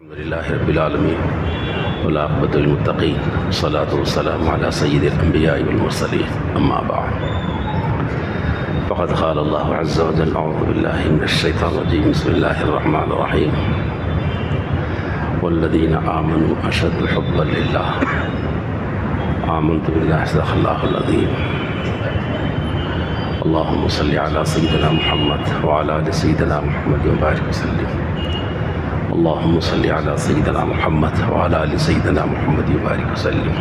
الحمد لله رب العالمين والعاقبة للمتقين والصلاة والسلام على سيد الأنبياء والمرسلين أما بعد فقد قال الله عز وجل أعوذ بالله من الشيطان الرجيم بسم الله الرحمن الرحيم والذين آمنوا أشد حبا لله آمنت بالله صدق الله العظيم اللهم صل على سيدنا محمد وعلى آل سيدنا محمد وبارك وسلم اللهم صل على سيدنا محمد وعلى آل سيدنا محمد وبارك وسلم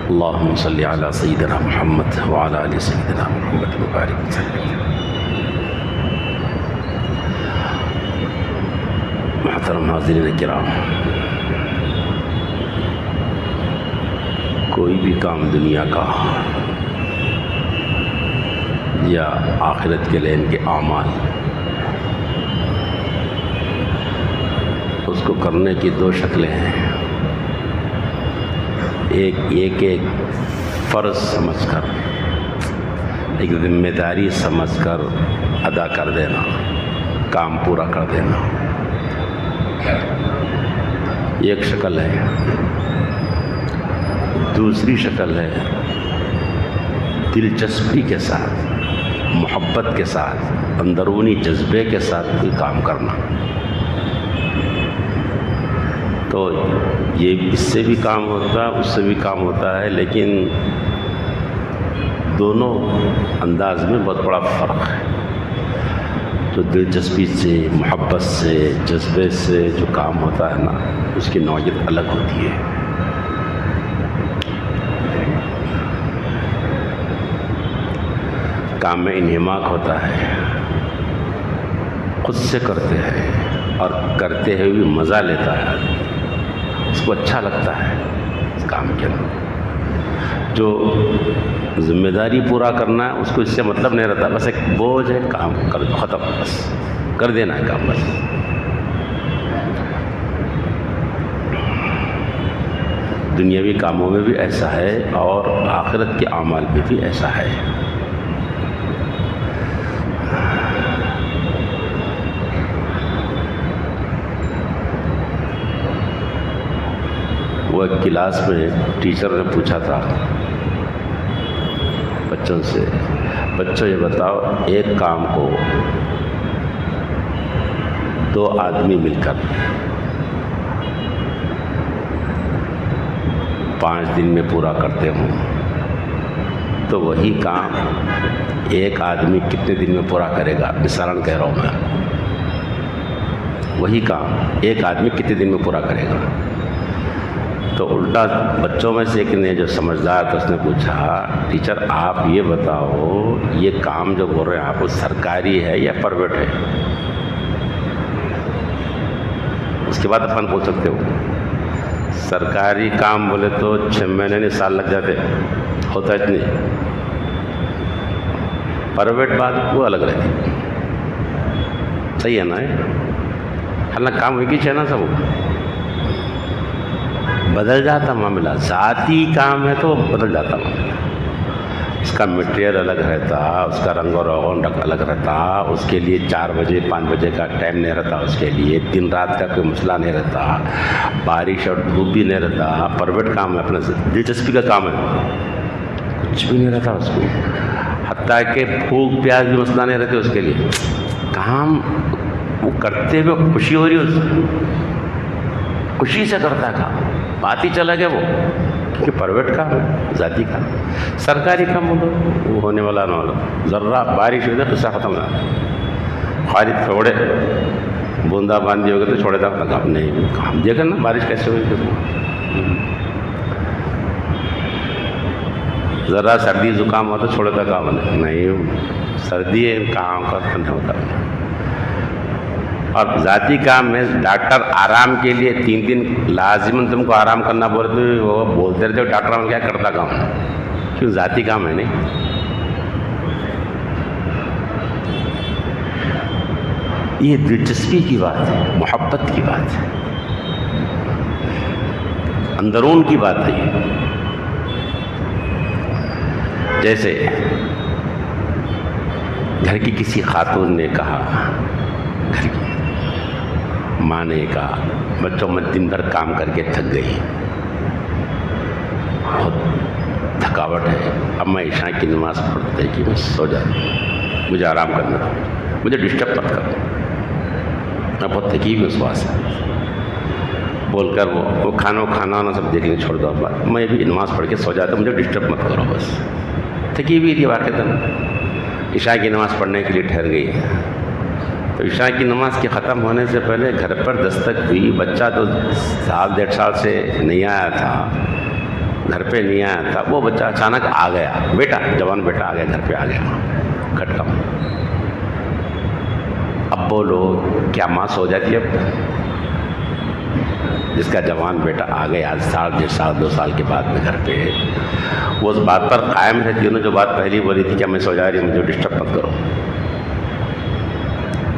اللهم صل على سيدنا محمد وعلى آل سيدنا محمد وبارك وسلم. محترم حاضرین کرام، کوئی بھی کام دنیا کا یا آخرت کے لین کے اعمال، اس کو کرنے کی دو شکلیں ہیں. ایک فرض سمجھ کر، ایک ذمہ داری سمجھ کر ادا کر دینا، کام پورا کر دینا، ایک شکل ہے. دوسری شکل ہے دلچسپی کے ساتھ، محبت کے ساتھ، اندرونی جذبے کے ساتھ کوئی کام کرنا. تو یہ اس سے بھی کام ہوتا ہے، اس سے بھی کام ہوتا ہے، لیکن دونوں انداز میں بہت بڑا فرق ہے. تو دلچسپی سے، محبت سے، جذبے سے جو کام ہوتا ہے نا، اس کی نوعیت الگ ہوتی ہے. کام میں انہماک ہوتا ہے، خود سے کرتے ہیں اور کرتے ہوئے بھی مزہ لیتا ہے، اس کو اچھا لگتا ہے اس کام کے اندر. جو ذمہ داری پورا کرنا ہے اس کو اس سے مطلب نہیں رہتا، بس ایک بوجھ ہے، کام کر دو، ختم، بس کر دینا ہے کام بس. دنیاوی کاموں میں بھی ایسا ہے اور آخرت کے اعمال میں بھی ایسا ہے. وہ ایک کلاس میں ٹیچر نے پوچھا تھا بچوں سے، بچوں یہ بتاؤ، ایک کام کو 2 آدمی مل کر 5 دن میں پورا کرتے ہوں تو وہی کام ایک آدمی کتنے دن میں پورا کرے گا؟ مثالاً کہہ رہا ہوں میں، وہی کام ایک آدمی کتنے دن میں پورا کرے گا؟ تو الٹا بچوں میں سے ایک نے جو سمجھدار تھا اس نے پوچھا، ٹیچر آپ یہ بتاؤ، یہ کام جو بول رہے ہیں آپ، سرکاری ہے یا پرائیویٹ ہے؟ اس کے بعد اپن بول سکتے ہو سرکاری کام بولے تو 6 مہینے نہیں، سال لگ جاتے، ہوتا اتنی. پرائیویٹ بات وہ الگ رہتی. صحیح ہے نا؟ حالانکہ کام ایک ہی ہے نا، سب بدل جاتا معاملہ. ذاتی کام ہے تو بدل جاتا معاملہ، اس کا میٹیریل الگ رہتا، اس کا رنگ و رون الگ رہتا، اس کے لیے 4 بجے 5 بجے کا ٹائم نہیں رہتا، اس کے لیے دن رات کا کوئی مسئلہ نہیں رہتا، بارش اور دھوپ بھی نہیں رہتا. پرائیویٹ کام ہے، اپنا دلچسپی کا کام ہے، کچھ بھی نہیں رہتا اس کو، حتیٰ کہ بھوک پیاس بھی مسئلہ نہیں رہتے اس کے لیے. کام وہ کرتے ہوئے خوشی ہو رہی ہے، اس خوشی سے کرتا ہے کام، بات ہی چلا گیا وہ، کیونکہ پرائیویٹ کام ہے، ذاتی کام. سرکاری کام بولو وہ ہونے والا نہ ہونا، ذرا بارش ہوئی تو قصہ ختم ہوا، خالی تھوڑے بوندا باندھی ہو گئے تو چھوڑے تھا کام نہیں. کام دیکھا نا بارش کیسے ہوئی، ذرا سردی زکام ہوا تو چھوڑے تھا کام نہیں، سردی ہے کام کرتا نہیں ہوتا. اور ذاتی کام میں ڈاکٹر آرام کے لیے 3 دن لازماً تم کو آرام کرنا بولتے، وہ بولتے رہتے ڈاکٹر ہم کیا کرتا کام، کیوں؟ ذاتی کام ہے نہیں. یہ دلچسپی کی بات ہے، محبت کی بات ہے، اندرون کی بات ہے. یہ جیسے گھر کی کسی خاتون نے کہا، گھر کی ماں نے کہا بچوں میں دن بھر کام کر کے تھک گئی، بہت تھکاوٹ ہے، اب میں عشاء کی نماز پڑھتے کہ میں سو جاؤں، مجھے آرام کرنا تھا، مجھے ڈسٹرب مت کرو، میں بہت تھکی ہوئی اس واسطے بول کر وہ کھانا وانا سب دیکھنے چھوڑ دو، میں بھی نماز پڑھ کے سو جاتا، مجھے ڈسٹرب مت کرو، بس تھکی ہوئی تھی واقعتاً، عشاء کی نماز پڑھنے کے لیے ٹھہر گئی۔ تو عشاء کی نماز کے ختم ہونے سے پہلے گھر پر دستک ہوئی، بچہ تو 1.5 سال سے نہیں آیا تھا، گھر پہ نہیں آیا تھا، وہ بچہ اچانک آ گیا، بیٹا جوان بیٹا آ گیا، گھر پہ آ گیا کھٹکا۔ اب بولو کیا ماں سو جاتی ہے؟ اب جس کا جوان بیٹا آ گیا آج 1.5 2 سال کے بعد میں گھر پہ، وہ اس بات پر قائم رہتی ہے نا جو بات پہلی بولی تھی کہ میں سو جا رہی ہوں، مجھے ڈسٹرب مت کرو،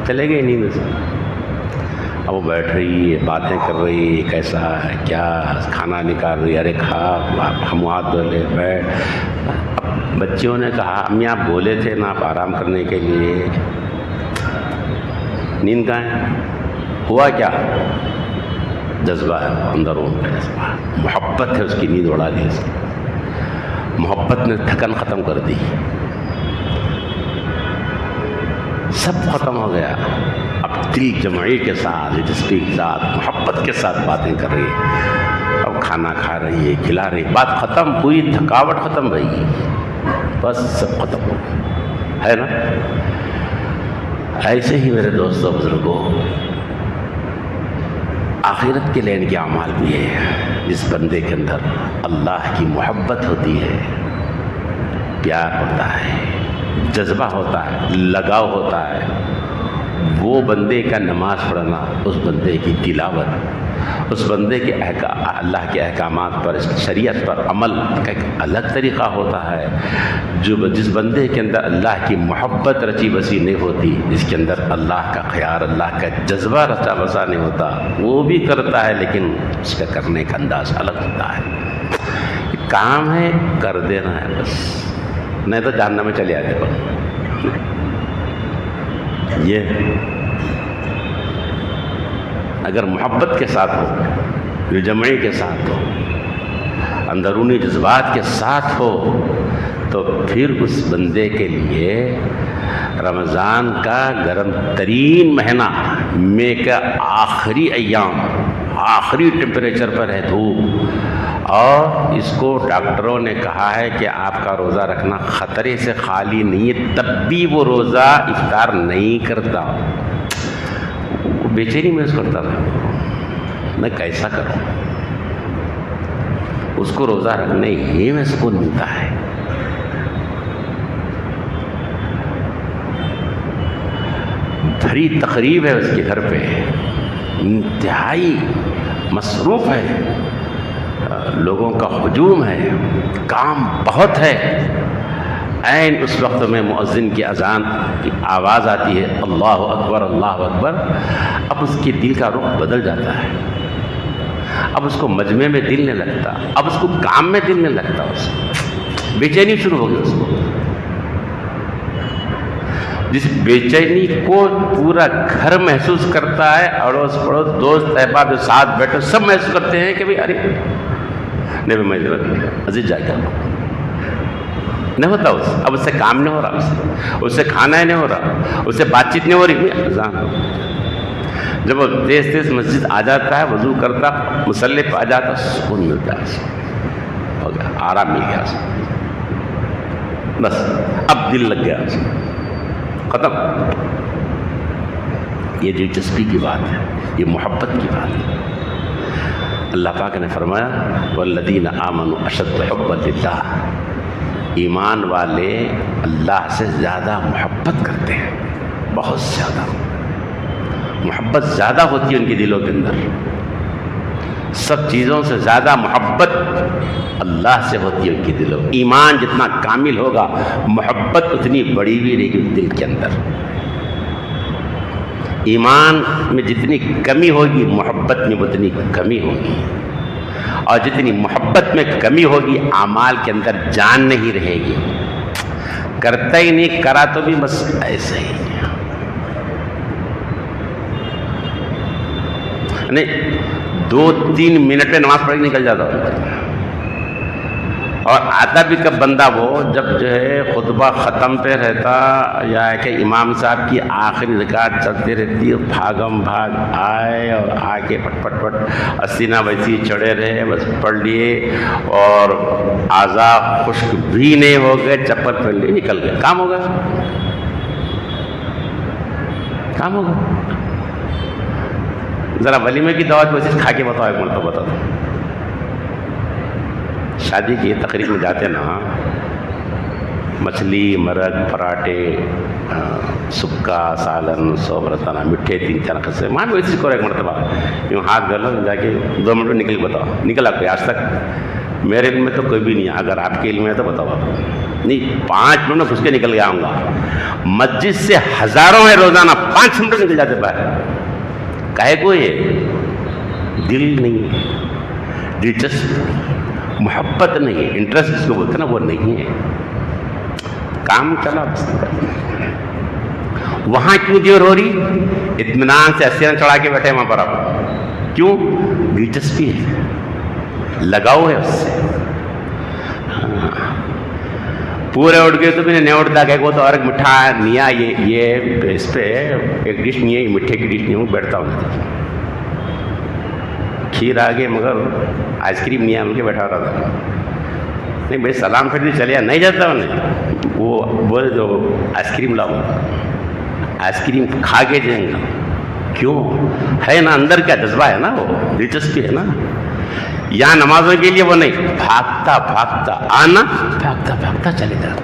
چلے گئے نیند سے۔ اب وہ بیٹھ رہی ہے، باتیں کر رہی ہے، کیسا ہے کیا، کھانا نکال رہی ہے، ارے کھا، ہم ہاتھ دھو لے، بیٹھ۔ بچیوں نے کہا امی آپ بولے تھے نا آپ آرام کرنے کے لیے، نیند کہاں ہے؟ ہوا کیا؟ جذبہ ہے اندروں کا جذبہ، محبت ہے، اس کی نیند اڑا دی، اس کی محبت نے تھکن ختم کر دی، سب ختم ہو گیا۔ اب دل جمعی کے ساتھ، دلچسپی کے ساتھ، محبت کے ساتھ باتیں کر رہی ہے، اب کھانا کھا رہی ہے، کھلا رہی ہے، بات ختم، پوری تھکاوٹ ختم رہی، بس سب ختم ہو ہے نا۔ ایسے ہی میرے دوستوں بزرگوں، آخرت کے لیے ان کے اعمال بھی ہے، جس بندے کے اندر اللہ کی محبت ہوتی ہے، پیار ہوتا ہے، جذبہ ہوتا ہے، لگاؤ ہوتا ہے، وہ بندے کا نماز پڑھنا، اس بندے کی تلاوت، اس بندے کے اللہ کے احکامات پر، شریعت پر عمل کا ایک الگ طریقہ ہوتا ہے۔ جس بندے کے اندر اللہ کی محبت رچی بسی نہیں ہوتی، جس کے اندر اللہ کا خیال، اللہ کا جذبہ رچا بسا نہیں ہوتا، وہ بھی کرتا ہے لیکن اس کا کرنے کا انداز الگ ہوتا ہے۔ کام ہے کر دینا ہے بس، نہیں تو جہنم میں چلے آتے پر۔ یہ اگر محبت کے ساتھ ہو، جمعی کے ساتھ ہو، اندرونی جذبات کے ساتھ ہو، تو پھر اس بندے کے لیے رمضان کا گرم ترین مہینہ مئی کا آخری ایام، آخری ٹیمپریچر پر ہے دھوپ، اور اس کو ڈاکٹروں نے کہا ہے کہ آپ کا روزہ رکھنا خطرے سے خالی نہیں ہے، تب بھی وہ روزہ افطار نہیں کرتا، وہ بے چینی محسوس کرتا تھا، میں کیسا کروں، اس کو روزہ رکھنے ہی میں سکون ملتا ہے۔ بھری تقریب ہے اس کے گھر پہ، انتہائی مصروف ہے، لوگوں کا ہجوم ہے، کام بہت ہے، عین اس وقت میں مؤذن کی اذان کی آواز آتی ہے، اللہ اکبر اللہ اکبر، اب اس کے دل کا رخ بدل جاتا ہے، اب اس کو مجمع میں دل نہیں لگتا، اب اس کو کام میں دل نہیں لگتا، اس کو بے چینی شروع ہو گئی، اس کو جس بے چینی کو پورا گھر محسوس کرتا ہے، اڑوس پڑوس دوست احباب جو ساتھ بیٹھے سب محسوس کرتے ہیں کہ بھئی ارے نہیں میں عزیز جا کے نہیں ہوتا، اب اس سے کام نہیں ہو رہا، اس سے کھانا ہی نہیں ہو رہا، اس سے بات چیت نہیں ہو رہی، اذان ہو۔ جب وہ تیز مسجد آ جاتا ہے، وضو کرتا، مصلی پہ آ جاتا، سکون ملتا ہے، ہو گیا، آرام مل گیا، بس اب دل لگ گیا، ختم۔ یہ دلچسپی کی بات ہے، یہ محبت کی بات ہے۔ اللہ پاک نے فرمایا والذین آمنوا اشد حبا للہ، ایمان والے اللہ سے زیادہ محبت کرتے ہیں، بہت زیادہ محبت زیادہ ہوتی ہے ان کے دلوں کے اندر، سب چیزوں سے زیادہ محبت اللہ سے ہوتی ہے ان کے دلوں۔ ایمان جتنا کامل ہوگا محبت اتنی بڑی بھی رہے گی دل کے اندر، ایمان میں جتنی کمی ہوگی محبت میں اتنی کمی ہوگی، اور جتنی محبت میں کمی ہوگی اعمال کے اندر جان نہیں رہے گی، کرتا ہی نہیں، کرا تو بھی بس ایسے ہی۔ نہیں 2-3 منٹ میں نماز پڑھ کے نکل جاتا ہوں. اور آتا بھی کب بندہ وہ جب جو ہے خطبہ ختم پہ رہتا یا کہ امام صاحب کی آخری رکعت چلتی رہتی ہے، بھاگم بھاگ آئے اور آ کے پٹ پٹ پٹ اسینہ ویسی چڑھے رہے، بس پڑھ لیے اور اعضاء خشک بھی نہیں ہو گئے، چپل پہن لیے نکل گئے، کام ہوگا کام ہوگا. ذرا ولیمے کی دعوت میں کھا کے بتاؤ، ایک مرتبہ بتا دو. شادی کی تقریب میں جاتے نا، مچھلی مرغ پراٹھے سکا سالن سو برتنا میٹھے 3-4 قسم وہاں بھی ویسی کرو. ایک مرتبہ یوں ہاتھ دھو لو، جا کے 2 منٹ میں نکل بتاؤ. نکلا کوئی آج تک؟ میرے علم میں تو کوئی بھی نہیں ہے. اگر آپ کے علم میں ہے تو بتاؤ آپ. نہیں 5 منٹ میں گھس کے نکل گیا ہوں گا. مسجد سے ہزاروں ہے روزانہ، 5 منٹ میں نکل جاتے باہر. کہے کو یہ دل نہیں ہے، دلچسپ محبت نہیں ہے، انٹرسٹ جس کو بولتے ہیں نا وہ نہیں ہے. کام چلا بس. وہاں کیوں دیر ہو رہی؟ اطمینان سے اسیاں چڑھا کے بیٹھے وہاں پر آپ. کیوں؟ دلچسپی ہے، لگاؤ ہے اس سے. پورے اٹھ گئے تو میں نے نہیں اٹھتا کہ وہ تو اور مٹھا نیا یہ اس پہ ایک ڈش نہیں ہے، یہ مٹھے کی ڈش نہیں ہوں. بیٹھتا ہوں کھیر آگے مگر آئس کریم نہیں آن کے بیٹھا رہا تھا. نہیں بھائی سلام پھر چلے جا نہیں جاتا انہیں. وہ بولے جو آئس کریم لاؤ، آئس کریم کھا کے جائیں گا. کیوں ہے نا اندر کیا جذبہ ہے نا، وہ دلچسپی ہے نا. یہاں نمازوں کے لیے وہ نہیں، بھاگتا بھاگتا آنا، بھاگتا بھاگتا چلے جا.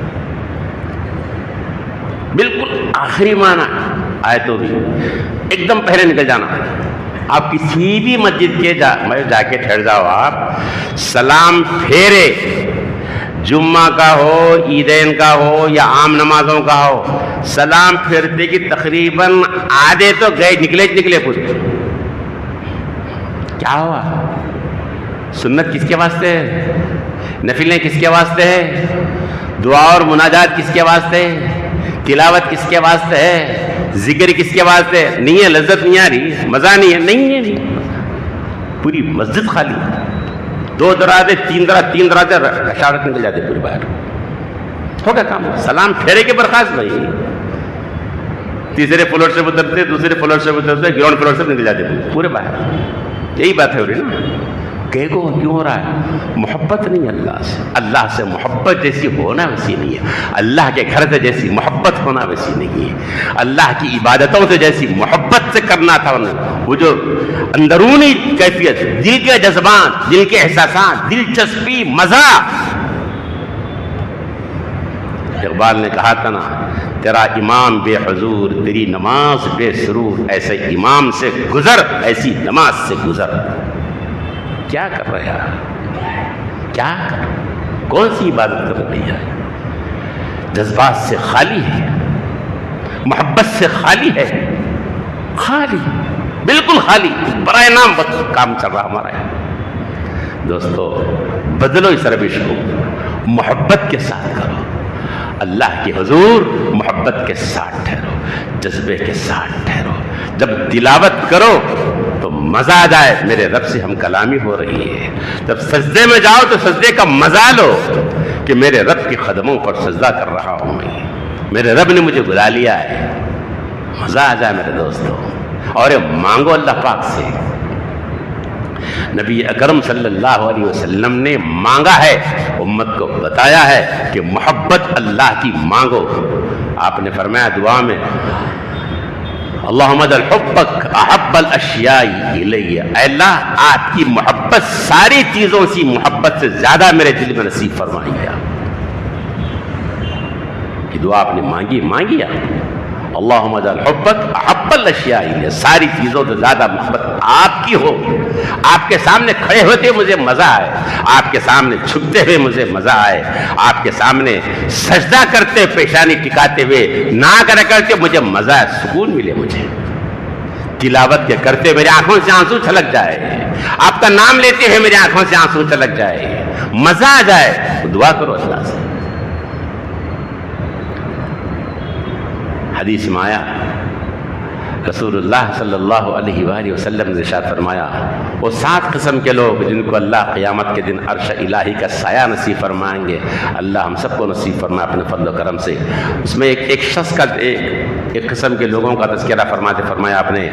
بالکل آخری معنی آئے تو بھی ایک دم پہلے نکل جانا. آپ کسی بھی مسجد کے جا کے ٹھہر جاؤ، آپ سلام پھیرے جمعہ کا ہو، عیدین کا ہو یا عام نمازوں کا ہو، سلام پھیرتے کی تقریباً آدھے تو گئے نکلے پورے. کیا ہوا؟ سنت کس کے واسطے ہے؟ نفلیں کس کے واسطے ہے؟ دعا اور مناجات کس کے واسطے ہے؟ تلاوت کس کے واسطے ہے؟ ذکر کس کے واسطے ہے؟ نہیں ہے، لذت نہیں آ رہی، مزہ نہیں ہے، نہیں. پوری مسجد خالی، 2 دراتے 3 دراتے اشارت نکل جاتے پوری باہر. ہو گیا کام. سلام پھیرے کے برخاست بھائی. تیسرے فلور سے اترتے، دوسرے فلور سے اترتے، گراؤنڈ فلور سے نکل جاتے پورے باہر. یہی بات ہے ہو رہی نا. کیوں ہو رہا ہے؟ محبت نہیں اللہ سے. اللہ سے محبت جیسی ہونا ویسی نہیں ہے. اللہ کے گھر سے جیسی محبت ہونا ویسی نہیں ہے. اللہ کی عبادتوں سے جیسی محبت سے کرنا تھا وہ جو اندرونی کیفیت، دل کے جذبات، دل کے احساسات، دلچسپی، مزہ. اقبال نے کہا تھا نا، تیرا امام بے حضور، تیری نماز بے سرور، ایسے امام سے گزر، ایسی نماز سے گزر. کیا کر رہے ہیں؟ کیا کون سی عبادت کر رہی ہے؟ جذبات سے خالی ہے، محبت سے خالی ہے، خالی، بالکل خالی. برائے نام بس کام چل رہا ہمارا ہے. دوستو بدلو اس روش کو، محبت کے ساتھ کرو. اللہ کے حضور محبت کے ساتھ ٹھہرو، جذبے کے ساتھ ٹھہرو. جب تلاوت کرو تو مزہ آ جائے، میرے رب سے ہم کلامی ہو رہی ہے. جب سجدے میں جاؤ تو سجدے کا مزہ لو کہ میرے رب کے قدموں پر سجدہ کر رہا ہوں میں، میرے رب نے مجھے بلا لیا ہے. مزہ آ جائے میرے دوستو. اور مانگو اللہ پاک سے. نبی اکرم صلی اللہ علیہ وسلم نے مانگا ہے، امت کو بتایا ہے کہ محبت اللہ کی مانگو. آپ نے فرمایا دعا میں، اللہم اجعل حبک احب الاشیاء الی. اے اللہ آپ کی محبت ساری چیزوں سے محبت سے زیادہ میرے دل میں نصیب فرمائیے. یہ دعا آپ نے مانگی اللہم اجعل حبک احب الاشیاء الی. ساری چیزوں سے زیادہ محبت آپ کی ہو. آپ کے سامنے کھڑے ہوتے مجھے مزہ آئے، آپ کے سامنے جھکتے ہوئے مجھے مزہ آئے، آپ کے سامنے سجدہ کرتے پیشانی ٹکاتے ہوئے ناک رگڑتے مجھے مزہ آئے، سکون ملے مجھے. تلاوت کے کرتے میرے آنکھوں سے آنسو چھلک جائے، آپ کا نام لیتے ہوئے میرے آنکھوں سے آنسو چھلک جائے، مزہ آ جائے. دعا کرو اللہ سے. حدیث میں آیا رسول اللہ صلی اللہ علیہ وآلہ وسلم نے ارشاد فرمایا وہ 7 قسم کے لوگ جن کو اللہ قیامت کے دن عرش الہی کا سایہ نصیب فرمائیں گے، اللہ ہم سب کو نصیب فرمائے اپنے فضل و کرم سے۔ اس میں ایک شخص کا ایک قسم کے لوگوں کا تذکرہ فرمایا آپ نے،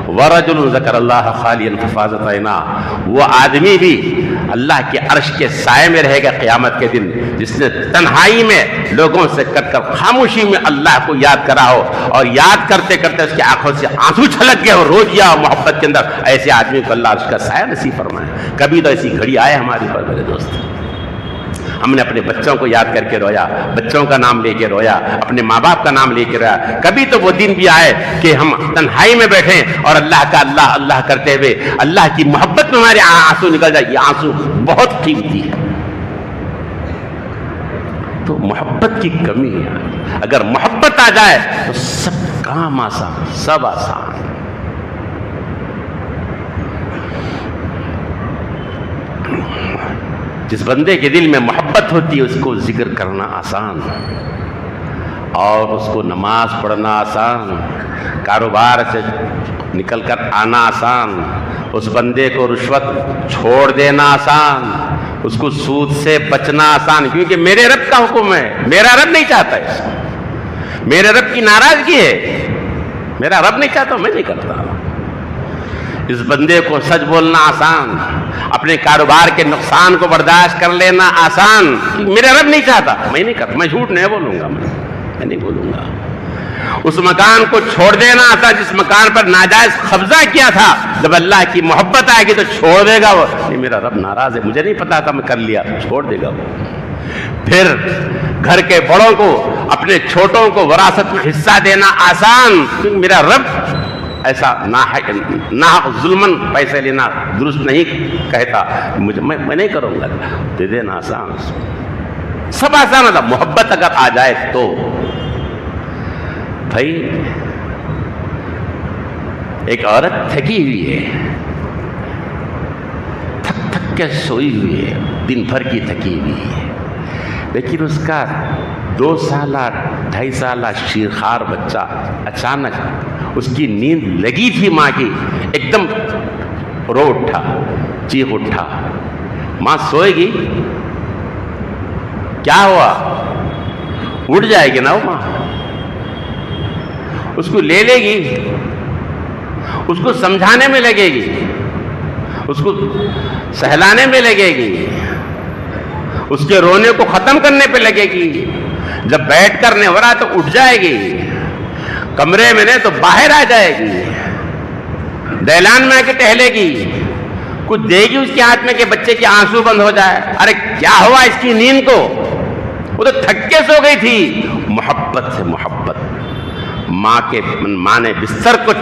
وَرَجُلٌ ذَكَرَ اللَّهَ خَالِيًا فَفَاضَتْ عَيْنَاهُ، وہ آدمی بھی اللہ کے عرش کے سائے میں رہے گا قیامت کے دن جس نے تنہائی میں لوگوں سے کٹ کر خاموشی میں اللہ کو یاد کرا ہو، اور یاد کرتے کرتے اس کی آنکھوں سے آنسو چھلک گئے ہو، رو دیا ہو محبت کے اندر، ایسے آدمی کو اللہ عرش کا سایہ نصیب فرمائے۔ کبھی تو ایسی گھڑی آئے ہمارے پر میرے دوست، ہم نے اپنے بچوں کو یاد کر کے رویا، بچوں کا نام لے کے رویا، اپنے ماں باپ کا نام لے کے رویا۔ کبھی تو وہ دن بھی آئے کہ ہم تنہائی میں بیٹھیں اور اللہ کا اللہ اللہ کرتے ہوئے اللہ کی محبت میں ہمارے آنسو نکل جائے۔ یہ آنسو بہت قیمتی ہے۔ تو محبت کی کمی ہے، اگر محبت آ جائے تو سب کام آسان، سب آسان۔ جس بندے کے دل میں محبت ہوتی ہے اس کو ذکر کرنا آسان، اور اس کو نماز پڑھنا آسان، کاروبار سے نکل کر آنا آسان، اس بندے کو رشوت چھوڑ دینا آسان، اس کو سود سے بچنا آسان، کیونکہ میرے رب کا حکم ہے، میرا رب نہیں چاہتا ہے، میرے رب کی ناراضگی ہے، میرا رب نہیں چاہتا میں نہیں کرتا۔ اس بندے کو سچ بولنا آسان، اپنے کاروبار کے نقصان کو برداشت کر لینا آسان، میرا رب نہیں چاہتا میں نہیں کرتا، میں جھوٹ نہیں بولوں گا، میں نہیں بولوں گا۔ اس مکان کو چھوڑ دینا آسان جس مکان پر ناجائز قبضہ کیا تھا، جب اللہ کی محبت آئے گی تو چھوڑ دے گا وہ، نہیں میرا رب ناراض ہے، مجھے نہیں پتا تھا میں کر لیا، چھوڑ دے گا وہ۔ پھر گھر کے بڑوں کو اپنے چھوٹوں کو وراثت میں حصہ دینا آسان، کیونکہ میرا رب ایسا ناحق ظلمن پیسے لینا درست نہیں کہتا، میں نہیں کروں گا، دے دینا آسان، سب آسان ہوتا۔ محبت اگر آ جائے تو بھائی ایک عورت تھکی ہوئی ہے، تھک تھک کے سوئی ہوئی ہے، دن بھر کی تھکی ہوئی ہے، لیکن اس کا 2 سالہ 2.5 سالہ شیرخوار بچہ اچانک اس کی نیند لگی تھی ماں کی، ایک دم رو اٹھا، چیخ اٹھا، ماں سوئے گی، کیا ہوا؟ اٹھ جائے گی نا وہ ماں، اس کو لے لے گی، اس کو سمجھانے میں لگے گی، اس کو سہلانے میں لگے گی، اس کے رونے کو ختم کرنے پہ لگے گی، جب بیٹھ کر نیورا تو اٹھ جائے گی، کمرے میں نہیں تو باہر آ جائے گی، دہلان میں آ کے ٹہلے گی، کچھ دے گی اس کے ہاتھ میں کہ بچے کے آنسو بند ہو جائے، ارے کیا ہوا اس کی نیند کو، وہ تو تھک کے سو گئی تھی۔ محبت سے محبت، ماں نے بستر کو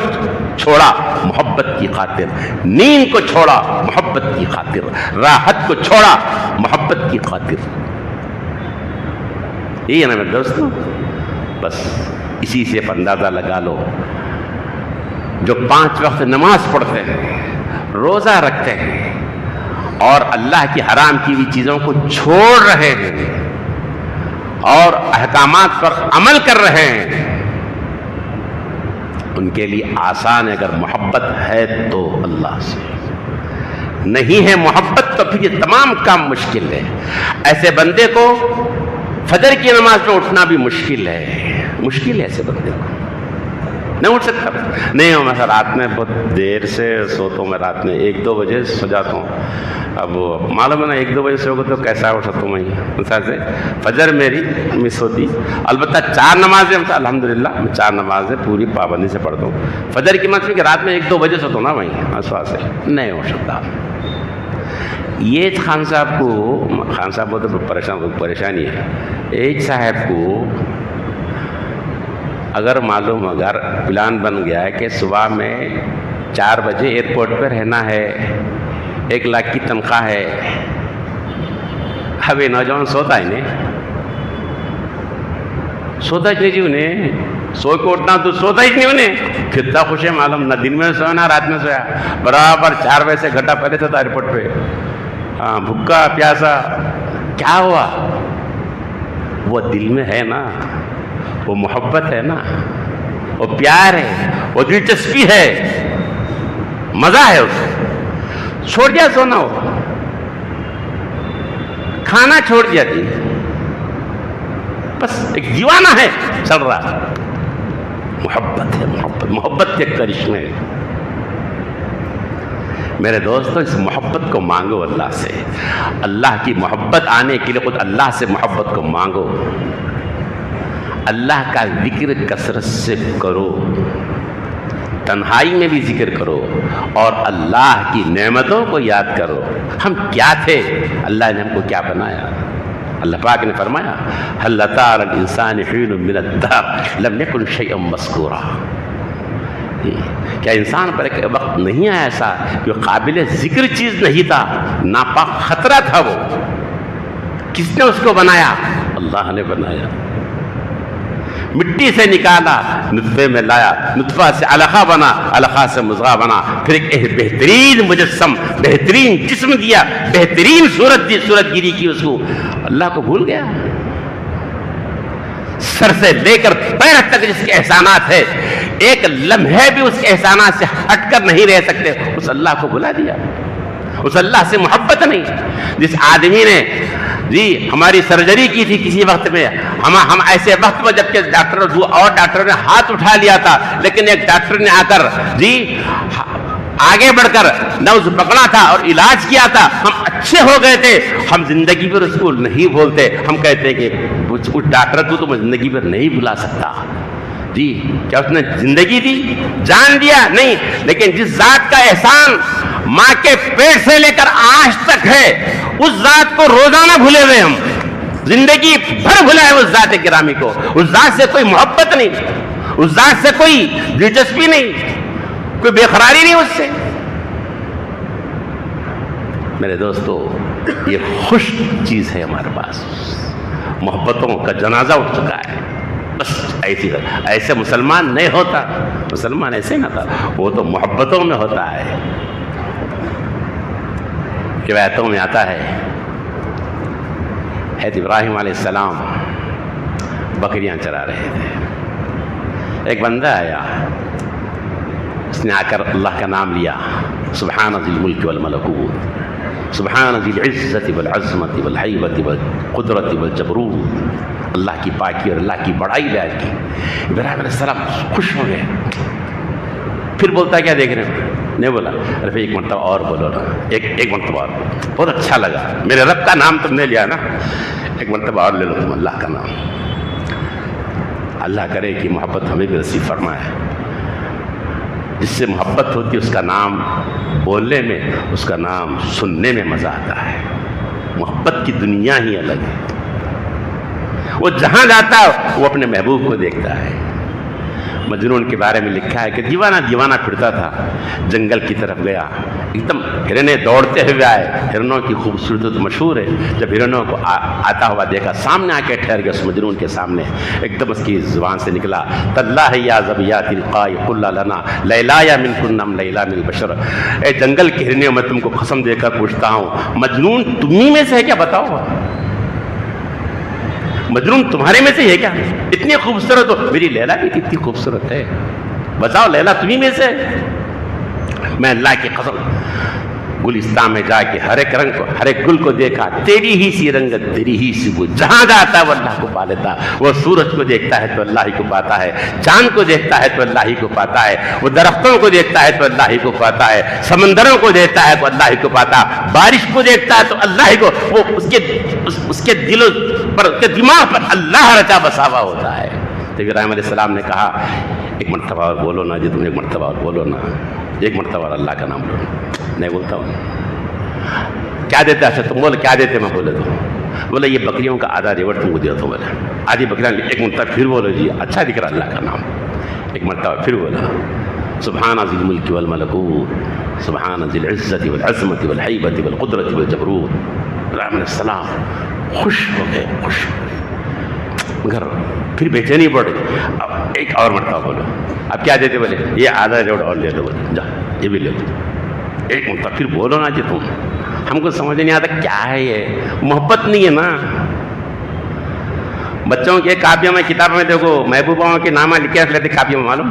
چھوڑا محبت کی خاطر، نیند کو چھوڑا محبت کی خاطر، راحت کو چھوڑا محبت کی خاطر۔ یہی ہے نا میرے دوستوں، بس اسی سے اندازہ لگا لو، جو 5 وقت نماز پڑھتے ہیں، روزہ رکھتے ہیں، اور اللہ کی حرام کی ہوئی چیزوں کو چھوڑ رہے ہیں اور احکامات پر عمل کر رہے ہیں، ان کے لیے آسان ہے اگر محبت ہے تو اللہ سے، نہیں ہے محبت تو پھر یہ تمام کام مشکل ہے۔ ایسے بندے کو فجر کی نماز میں اٹھنا بھی مشکل ہے، مشکل ہے ایسے بندے کو، نہیں اٹھ سکتا، نہیں ہوں میں رات میں بہت دیر سے سوتا ہوں، میں رات میں 1-2 بجے سو جاتا ہوں، اب معلوم ہے نا 1-2 بجے سو گا تو کیسا اٹھ سکتا ہوں میں، مثال سے فجر میری مس ہوتی، البتہ 4 نمازیں الحمدللہ میں 4 نمازیں پوری پابندی سے پڑھتا ہوں، فجر کی مطلب کہ رات میں 1-2 بجے سوتا ہوں نا وہیں اسوا سے نہیں ہو سکتا۔ یہ خان صاحب کو، خان صاحب بہت پریشانی ہے، ایک صاحب کو اگر معلوم اگر پلان بن گیا ہے کہ صبح میں 4 بجے ایئرپورٹ پہ رہنا ہے، 1 لاکھ کی تنخواہ ہے، اب یہ نوجوان سوتا ہی نہیں، سوتا ہی نہیں انہیں، سو کے اٹھنا تو سوتا ہی نہیں انہیں، کتنا خوش ہے معلوم، نہ دن میں سویا نہ رات میں سویا، برابر 4 بجے سے گھنٹہ پہلے تھا ایئرپورٹ پہ، ہاں بھوکا پیاسا، کیا ہوا؟ وہ دل میں ہے نا، وہ محبت ہے نا، وہ پیار ہے، وہ دلچسپی ہے، مزہ ہے اس کو. چھوڑ دیا سونا، ہو کھانا چھوڑ دیا جی، بس ایک دیوانہ ہے چل رہا. محبت ہے، محبت کے کرشمے. میرے دوستو اس محبت کو مانگو اللہ سے. اللہ کی محبت آنے کے لیے خود اللہ سے محبت کو مانگو. اللہ کا ذکر کثرت سے کرو، تنہائی میں بھی ذکر کرو، اور اللہ کی نعمتوں کو یاد کرو. ہم کیا تھے، اللہ نے ہم کو کیا بنایا. اللہ پاک نے فرمایا هل أتى على الإنسان حين من الدهر لم يكن شيئا مذكورا. کیا انسان پر ایک وقت نہیں آیا ایسا کہ قابل ذکر چیز نہیں تھا، ناپاک خطرہ تھا وہ. کس نے اس کو بنایا؟ اللہ نے بنایا. مٹی سے نکالا، نطفے میں لایا، نطفہ سے علقہ بنا، علقہ سے مضغہ بنا، پھر ایک بہترین مجسم، بہترین جسم دیا، بہترین صورت دی، صورت گیری کی اس کو. اللہ کو بھول گیا؟ سر سے لے کر پیر تک جس کے احسانات ہے، ایک لمحے بھی اس کے احسانات سے ہٹ کر نہیں رہ سکتے، اس اللہ کو بھلا دیا. اس اللہ سے محبت نہیں. جس آدمی نے جی ہماری سرجری کی تھی کسی وقت میں، ہم ایسے وقت میں جبکہ ڈاکٹر نے ہاتھ اٹھا لیا تھا، لیکن ایک ڈاکٹر نے آ کر جی آگے بڑھ کر نبض پکڑا تھا اور علاج کیا تھا. ہم اچھے ہو گئے تھے. ہم زندگی پر اس کو نہیں بولتے، ہم کہتے ہیں کہ اس ڈاکٹر کو تو میں زندگی پر نہیں بھلا سکتا. جی کیا اس نے زندگی دی، جان دیا؟ نہیں. لیکن جس ذات کا احسان ماں کے پیٹ سے لے کر آج تک ہے، اس ذات کو روزانہ بھولے ہوئے ہم، زندگی بھر بھلائے اس ذات گرامی کو. اس ذات سے کوئی محبت نہیں، اس ذات سے کوئی دلچسپی نہیں، کوئی بے قراری نہیں اس سے. میرے دوستو یہ خوش چیز ہے ہمارے پاس. محبتوں کا جنازہ اٹھ چکا ہے. بس ایسے مسلمان نہیں ہوتا. مسلمان ایسے نہ تھا، وہ تو محبتوں میں ہوتا ہے. روایتوں میں آتا ہے حضرت ابراہیم علیہ السلام بکریاں چرا رہے تھے. ایک بندہ آیا، اس نے آ کر اللہ کا نام لیا، سبحان ذی الملک والملکوت، سبحان ذی العزت والعظمت والحیبت والقدرت والجبروت. اللہ کی پاکی اور اللہ کی بڑائی بیان کی. ابراہیم علیہ السلام خوش ہو گئے. پھر بولتا ہے کیا دیکھ رہے ہیں؟ نہیں بولا. ارے ایک مرتبہ اور بولو نا، ایک مرتبہ اور. بہت اچھا لگا، میرے رب کا نام تم نے لیا نا، ایک مرتبہ اور لے لو تم اللہ کا نام. اللہ کرے کہ محبت ہمیں بھی نصیب فرمائے. جس سے محبت ہوتی ہے اس کا نام بولنے میں، اس کا نام سننے میں مزہ آتا ہے. محبت کی دنیا ہی الگ ہے. وہ جہاں جاتا ہے وہ اپنے محبوب کو دیکھتا ہے. مجنون کے بارے میں لکھا ہے کہ دیوانہ پھرتا تھا، جنگل کی طرف گیا، ایک دم ہرنے دوڑتے ہوئے آئے. ہرنوں کی خوبصورت مشہور ہے. جب ہرنوں کو آتا ہوا دیکھا، سامنے آ کے ٹھہر گیا اس مجنون کے سامنے. ایک دم اس کی زبان سے نکلا تاللہ یا ذبیات القاء قل لنا لیلا یا من کنم لیلا من البشر. اے جنگل کے ہرنوں، میں تم کو قسم دے کر پوچھتا ہوں، مجنون تمہیں میں سے ہے کیا؟ بتاؤ، مجنون تمہارے میں سے ہے کیا؟ اتنی خوبصورت ہو. میری لیلا بھی اتنی خوبصورت ہے، بتاؤ لیلا تمہیں میں سے؟ میں اللہ کی قسم گلستان میں جا کے ہر ایک رنگ کو، ہر ایک گل کو دیکھا، تیری ہی سی رنگت، تیری ہی سی بو. جہاں جاتا ہے وہ اللہ کو پا لیتا. وہ سورج کو دیکھتا ہے تو اللہ ہی کو پاتا ہے، چاند کو دیکھتا ہے تو اللہ ہی کو پاتا ہے، وہ درختوں کو دیکھتا ہے تو اللہ ہی کو پاتا ہے، سمندروں کو دیکھتا ہے تو اللہ ہی کو پاتا، بارش کو دیکھتا ہے تو اللہ ہی کو. وہ اس کے دل پر، اس کے دماغ پر اللہ رچا بسا ہوا ہوتا ہے. تو ابراہیم علیہ السلام نے کہا ایک مرتبہ اور بولو نا جی، تم ایک مرتبہ اور بولو نا، ایک مرتبہ اور اللہ کا نام لو. نہیں بولتا ہوں. کیا دیتے؟ اچھا تم بولے کیا دیتے؟ میں بولے تو بولے یہ بکریوں کا آدھا ریوٹ تم کو دیا. تو بولے آدھی بکریاں. ایک مرتبہ پھر بولو جی، اچھا دکھ رہا اللہ کا نام. ایک مرتبہ پھر بولا سبحان ذی الملک والملکوت، سبحان ذی العزت والعظمت والحیبت والقدرت والجبروت. ابراہیم علیہ السلام خوش ہو گئے، خوش ہو گئے. مگر پھر بے چینی پڑے. اب ایک اور مرتبہ بولو. اب کیا دیتے؟ بولے یہ آدھا ریوٹ اور لے لو. بولے جا یہ بھی لے لو. ایک مرتبہ پھر بولو نا جی. تم ہم کو سمجھ نہیں آتا کیا ہے یہ محبت نہیں ہے نا. بچوں کے کاپیوں میں، کتابوں میں دیکھو محبوباؤں کے نامہ لکھے لیتے کاپیوں میں، معلوم